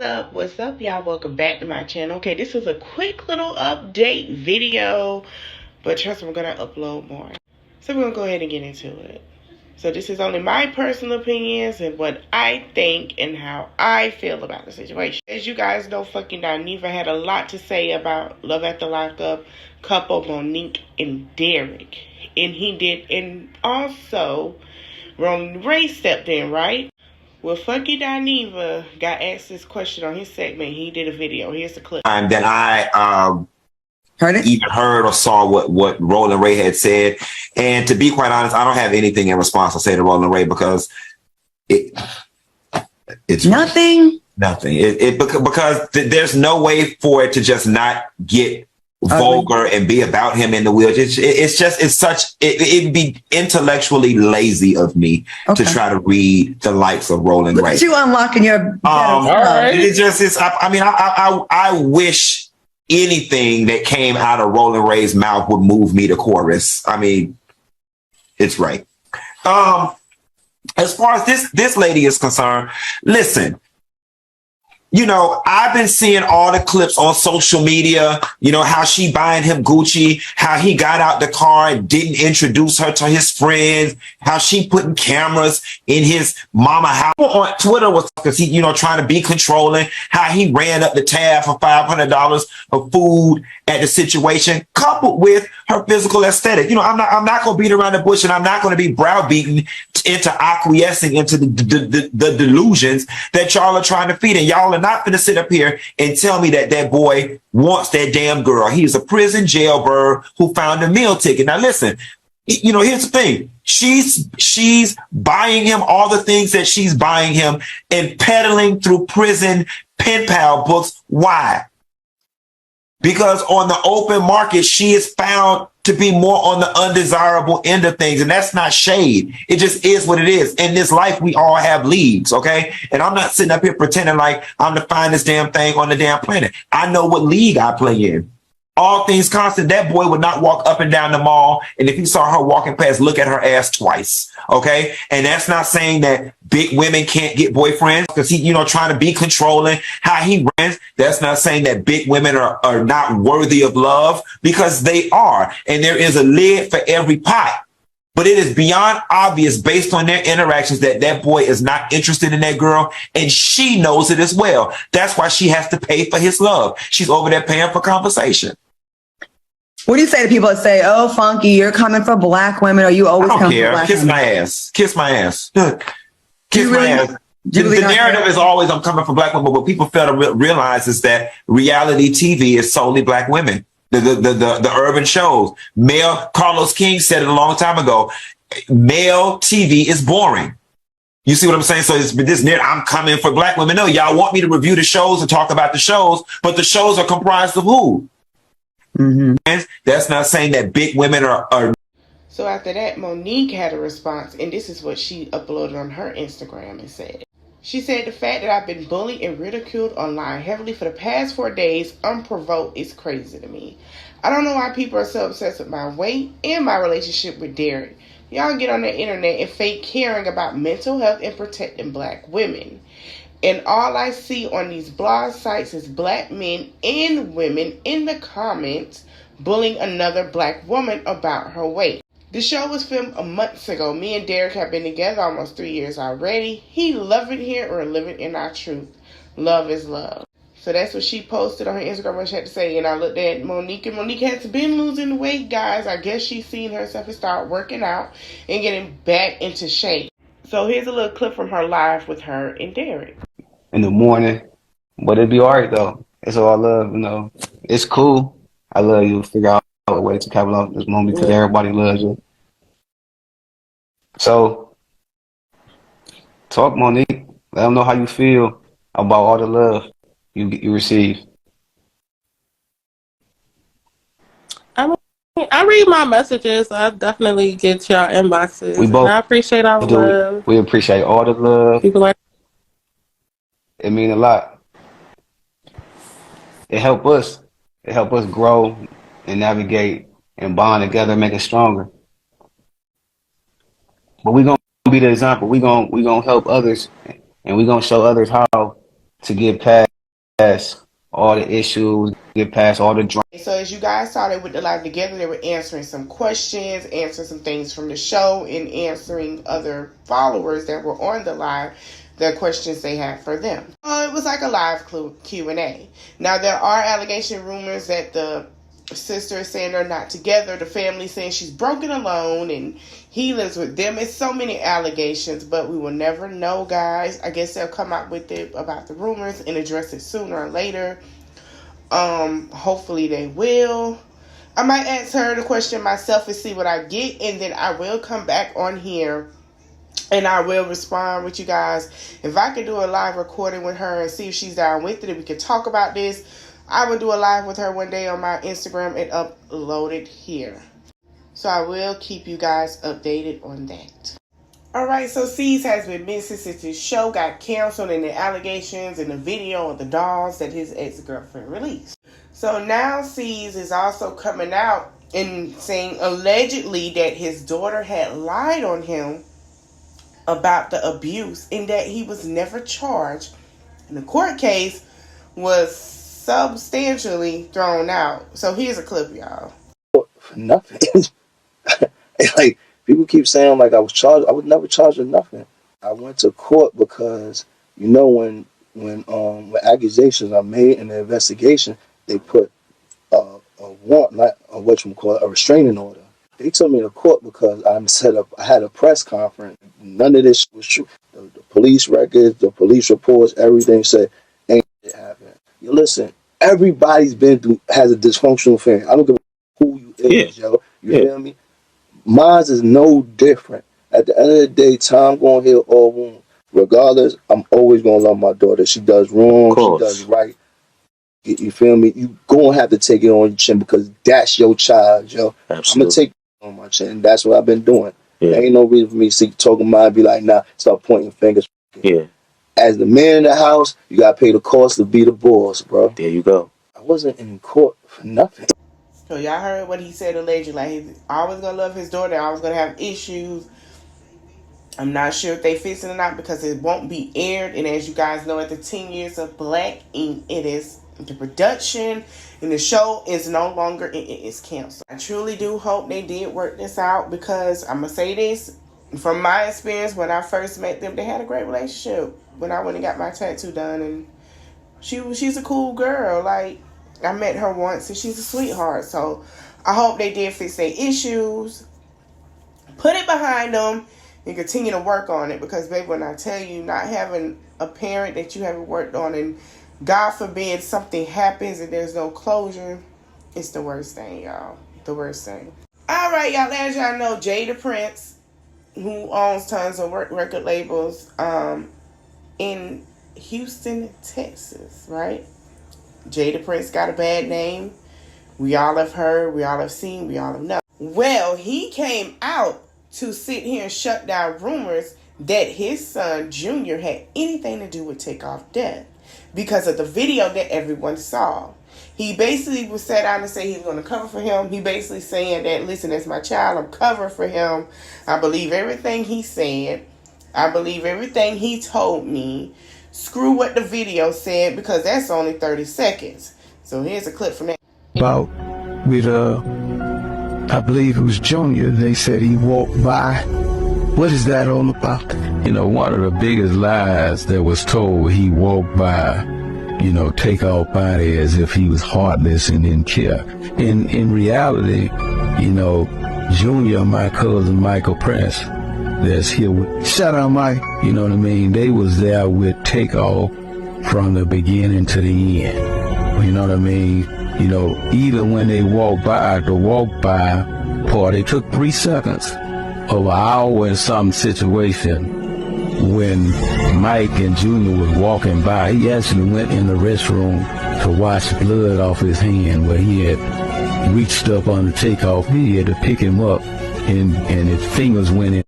What's up, y'all? Welcome back to my channel. Okay, this is a quick little update video, but trust me, I'm gonna upload more. So we're gonna go ahead and get into it. So this is only my personal opinions and what I think and how I feel about the situation. As you guys know, fucking Dineva had a lot to say about Love at the Lockup couple Monique and Derek. And he did, and also Ray stepped in, right? Well, Funky Dineva got asked this question on his segment. He did a video. Here's the clip. And then I even heard or saw what Roland Ray had said. And to be quite honest, I don't have anything in response to say to Roland Ray because it's nothing. Because there's no way for it to just not get vulgar and be about him in the wheelchair. It'd be intellectually lazy of me to try to read the likes of Roland Ray. Look at you unlocking your it just is. I wish anything that came out of Roland Ray's mouth would move me to chorus. I mean, it's right. As far as this lady is concerned, listen. You know, I've been seeing all the clips on social media, you know, how she buying him Gucci, how he got out the car and didn't introduce her to his friends, how she putting cameras in his mama house. On Twitter was because he, you know, trying to be controlling, how he ran up the tab for $500 of food at the situation, coupled with her physical aesthetic. You know, I'm not going to beat around the bush, and I'm not going to be browbeaten into acquiescing into the delusions that y'all are trying to feed. And y'all are not going to sit up here and tell me that boy wants that damn girl. He's a prison jailbird who found a meal ticket. Now, listen, you know, here's the thing. She's buying him all the things that she's buying him and peddling through prison pen pal books. Why? Because on the open market, she is found to be more on the undesirable end of things. And that's not shade. It just is what it is. In this life, we all have leagues, okay? And I'm not sitting up here pretending like I'm the finest damn thing on the damn planet. I know what league I play in. All things constant, that boy would not walk up and down the mall. And if he saw her walking past, look at her ass twice. Okay. And that's not saying that big women can't get boyfriends because he, you know, trying to be controlling how he runs. That's not saying that big women are not worthy of love, because they are. And there is a lid for every pot. But it is beyond obvious based on their interactions that boy is not interested in that girl. And she knows it as well. That's why she has to pay for his love. She's over there paying for conversation. What do you say to people that say, "Oh, Funky, you're coming for black women, or you always come for black Kiss women"? my ass. Kiss my ass. Kiss my ass. The narrative is always I'm coming for black women. But what people fail to realize is that reality TV is solely black women. The urban shows. Carlos King said it a long time ago. Male TV is boring. You see what I'm saying? So it's this near I'm coming for black women. No, y'all want me to review the shows and talk about the shows, but the shows are comprised of who? And that's not saying that big women are. So after that, Monique had a response, and this is what she uploaded on her Instagram and said. She said, "The fact that I've been bullied and ridiculed online heavily for the past 4 days unprovoked is crazy to me. I don't know why people are so obsessed with my weight and my relationship with Derek. Y'all get on the internet and fake caring about mental health and protecting black women. And all I see on these blog sites is black men and women in the comments bullying another black woman about her weight. The show was filmed a month ago. Me and Derek have been together almost 3 years already. He loving here or living in our truth. Love is love." So that's what she posted on her Instagram, what she had to say. And I looked at Monique, and Monique has been losing weight, guys. I guess she's seen herself and start working out and getting back into shape. So here's a little clip from her live with her and Derek. In the morning, but it'd be all right though. It's all love, you know. It's cool. I love you. Figure out a way to capitalize this moment because everybody loves you. So, talk, Monique. Let them know how you feel about all the love you receive. I read my messages. I definitely get y'all inboxes. We both and I appreciate all the love. We appreciate all the love. People like it mean a lot. It help us. It help us grow and navigate and bond together, make it stronger. But we gonna be the example. We gonna help others, and we gonna show others how to get past past all the issues, get past all the drama. So as you guys saw, they went the live together. They were answering some questions, answering some things from the show, and answering other followers that were on the live the questions they had for them. It was like a live Q&A. Now, there are allegation rumors that the sister is saying they're not together. The family saying she's broken alone and he lives with them. It's so many allegations, but we will never know, guys. I guess they'll come out with it about the rumors and address it sooner or later. Hopefully they will. I might answer her the question myself and see what I get, and then I will come back on here and I will respond with you guys. If I could do a live recording with her and see if she's down with it, and we can talk about this, I will do a live with her one day on my Instagram and upload it here. So I will keep you guys updated on that. Alright, so C's has been missing since his show got canceled and the allegations and the video of the dolls that his ex-girlfriend released. So now C's is also coming out and saying allegedly that his daughter had lied on him about the abuse and that he was never charged. And the court case was substantially thrown out. So here's a clip, y'all. For nothing. Like, people keep saying like I was charged. I was never charged with nothing. I went to court because, you know, when accusations are made in the investigation, they put a warrant, not a restraining order. They took me to court because I had a press conference. None of this was true. The police records, the police reports, everything said ain't it happened. You listen, everybody's has a dysfunctional family. I don't give a who you is, yo. You feel me? Mine is no different. At the end of the day, time gonna heal all wounds. Regardless, I'm always gonna love my daughter. She does wrong, she does right. You feel me? You gonna have to take it on your chin because that's your child, yo. Absolutely. I'm gonna take it on my chin. That's what I've been doing. There ain't no reason for me to talking mine and be like, nah, start pointing fingers. Yeah. As the man in the house, you gotta pay the cost to be the boss, bro. There you go. I wasn't in court for nothing. So y'all heard what he said allegedly. Like, he's always gonna love his daughter, always gonna have issues. I'm not sure if they fix it or not because it won't be aired. And as you guys know, after 10 years of Black Ink, it is the production and the show is no longer, it is canceled. I truly do hope they did work this out because I'm gonna say this from my experience. When I first met them, they had a great relationship. When I went and got my tattoo done, and she's a cool girl. Like, I met her once and she's a sweetheart. So I hope they did fix their issues, put it behind them, and continue to work on it. Because, baby, when I tell you, not having a parent that you haven't worked on, and God forbid something happens and there's no closure, it's the worst thing, y'all. The worst thing. All right, y'all. As y'all know, Jada Prince, who owns tons of record labels in Houston, Texas, right? Jada Prince got a bad name. We all have heard, we all have seen, we all have known. Well, he came out to sit here and shut down rumors that his son, Junior, had anything to do with Takeoff's death because of the video that everyone saw. He basically was sat down and say he was going to cover for him. He basically saying that, listen, that's my child. I'm covering for him. I believe everything he said. I believe everything he told me. Screw what the video said because that's only 30 seconds. So here's a clip from that. About with I believe it was Junior. They said he walked by. What is that all about? You know, one of the biggest lies that was told, he walked by, you know, Takeoff body as if he was heartless and didn't care. In reality, you know, Junior, my cousin Michael Prince, that's here with, shout out Mike, you know what I mean? They was there with Takeoff from the beginning to the end. You know what I mean? You know, even when they walked by, the walk by part, it took 3 seconds of an hour in some situation. When Mike and Junior was walking by, he actually went in the restroom to wash blood off his hand where he had reached up on the Takeoff. He had to pick him up and his fingers went in.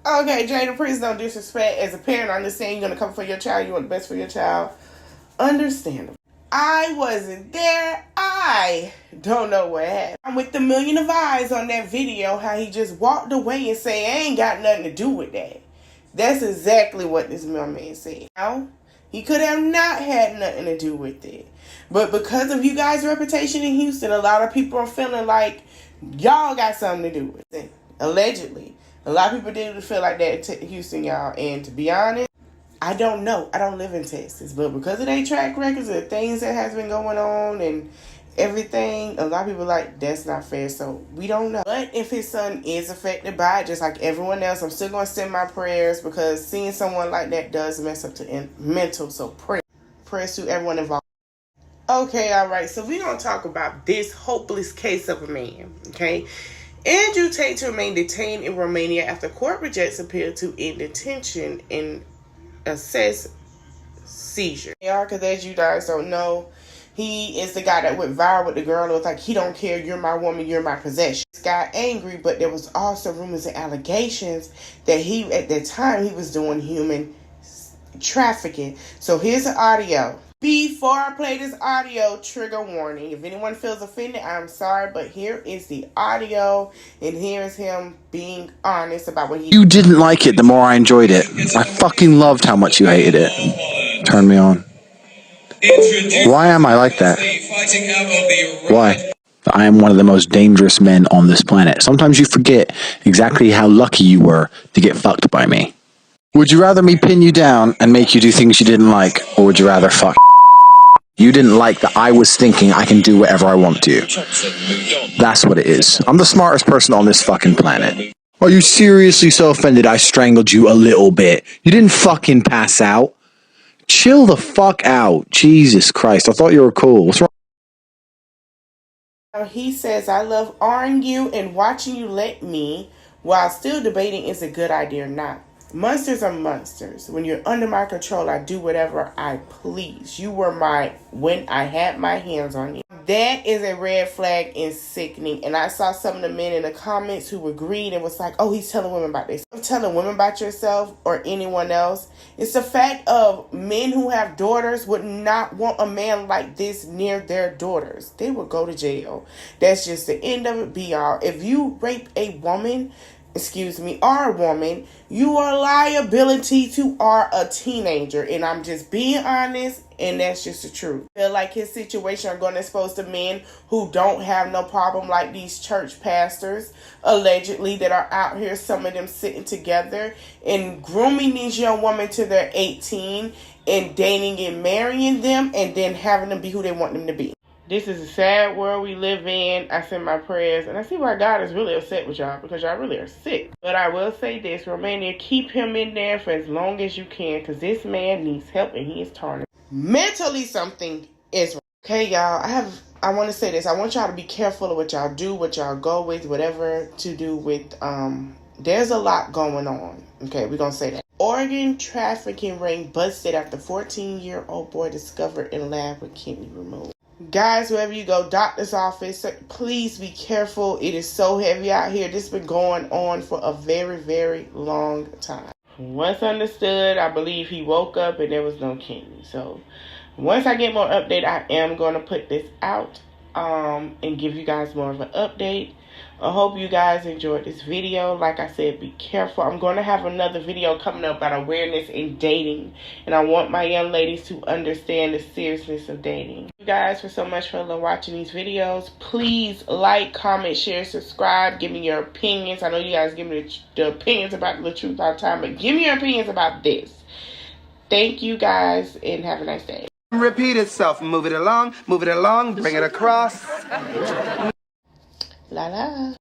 Okay, Jada, please don't disrespect. As a parent, I understand you're going to come for your child. You want the best for your child. Understandable. I wasn't there. I don't know what happened. I'm with the million of eyes on that video, how he just walked away and say, I ain't got nothing to do with that. That's exactly what this man said. Now, He could have not had nothing to do with it. But because of you guys' reputation in Houston, a lot of people are feeling like y'all got something to do with it. Allegedly. A lot of people didn't feel like that in Houston, y'all. And to be honest, I don't know. I don't live in Texas. But because of their track records and things that has been going on and everything, a lot of people are like, that's not fair. So we don't know. But if his son is affected by it, just like everyone else, I'm still going to send my prayers, because seeing someone like that does mess up the mental. So prayers to everyone involved. Okay, all right. So we're going to talk about this hopeless case of a man. Okay. Andrew Tate to remain detained in Romania after court rejects appeal to end detention and assess seizure. Because as you guys don't know, he is the guy that went viral with the girl. It was like, he don't care, you're my woman, you're my possession. This guy angry, but there was also rumors and allegations that he, at that time, he was doing human trafficking. So here's the audio. Before I play this audio, trigger warning. If anyone feels offended, I'm sorry, but here is the audio, and here is him being honest about what he... You didn't like it, the more I enjoyed it. I fucking loved how much you hated it. Turn me on. Why am I like that? Why? I am one of the most dangerous men on this planet. Sometimes you forget exactly how lucky you were to get fucked by me. Would you rather me pin you down and make you do things you didn't like, or would you rather fuck? You didn't like that I was thinking I can do whatever I want to. That's what it is. I'm the smartest person on this fucking planet. Are you seriously so offended I strangled you a little bit? You didn't fucking pass out. Chill the fuck out. Jesus Christ. I thought you were cool. What's wrong? He says, I love arguing you and watching you let me, while still debating is a good idea or not. Monsters are monsters. When you're under my control, I do whatever I please. You were when I had my hands on you. That is a red flag and sickening. And I saw some of the men in the comments who agreed and was like, oh, he's telling women about this. Telling women about yourself or anyone else. It's the fact of men who have daughters would not want a man like this near their daughters. They would go to jail. That's just the end of it, be all. If you rape a woman, or a woman, you are a liability to a teenager. And I'm just being honest, and that's just the truth. I feel like his situation are going to expose the men who don't have no problem, like these church pastors, allegedly, that are out here, some of them sitting together and grooming these young women till they're 18 and dating and marrying them and then having them be who they want them to be. This is a sad world we live in. I send my prayers, and I see why God is really upset with y'all, because y'all really are sick. But I will say this, Romania, keep him in there for as long as you can, because this man needs help and he is tarnished. Mentally something is wrong. Okay, y'all, I want to say this. I want y'all to be careful of what y'all do, what y'all go with, whatever to do with, there's a lot going on. Okay, we're going to say that. Organ trafficking ring busted after 14-year-old boy discovered in lab with kidney removed. Guys, wherever you go, doctor's office, please be careful. It is so heavy out here. This has been going on for a very, very long time. Once understood, I believe he woke up and there was no kidney. So once I get more update, I am going to put this out and give you guys more of an update. I hope you guys enjoyed this video. Like I said, be careful. I'm going to have another video coming up about awareness in dating. And I want my young ladies to understand the seriousness of dating. Thank you guys for so much for watching these videos. Please like, comment, share, subscribe. Give me your opinions. I know you guys give me the opinions about the truth all the time. But give me your opinions about this. Thank you guys and have a nice day. Repeat itself. Move it along, bring it across. La la.